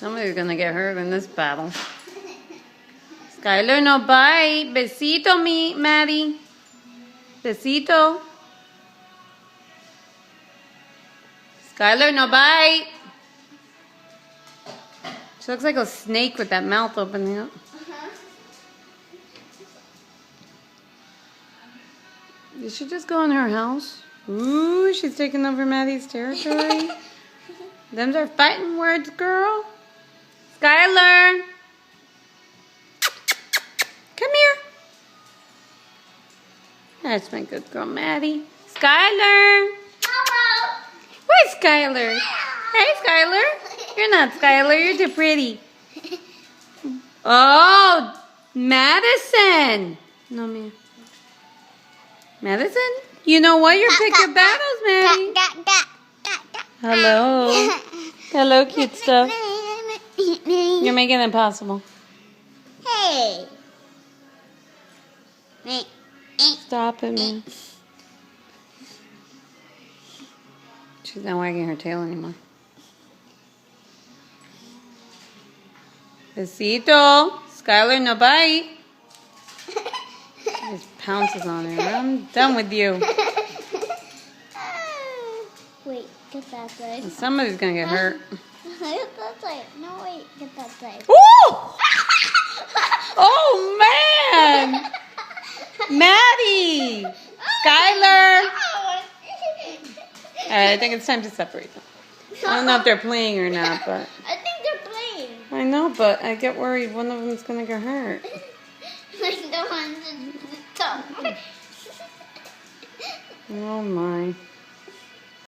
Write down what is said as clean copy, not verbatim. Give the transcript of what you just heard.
Somebody's gonna get hurt in this battle. Skylar, no bite. Besito, Maddie. Besito. Skylar, no bite. She looks like a snake with that mouth opening up. Did she just go in her house? Ooh, she's taking over Maddie's territory. Them's are fighting words, girl. Skylar. Come here. That's my good girl, Maddie. Skylar. Hello. Where's Skylar? Hey, Skylar. You're not Skylar. You're too pretty. Oh, Madison. No, man. Madison? You know what? You pick your battles, Maddie. Hello. Hello, cute stuff. You're making it impossible. Hey. Stop it, man. She's not wagging her tail anymore. Besito. Skylar, no bite. She just pounces on her. I'm done with you. Wait, get that side. Somebody's gonna get hurt. Get that side. No, wait, get that side. Ooh! Oh, man! Maddie! Skylar! I think it's time to separate them. I don't know if they're playing or not, but... I think they're playing. I know, but I get worried one of them's gonna get hurt. Like the ones in the top. Oh, my.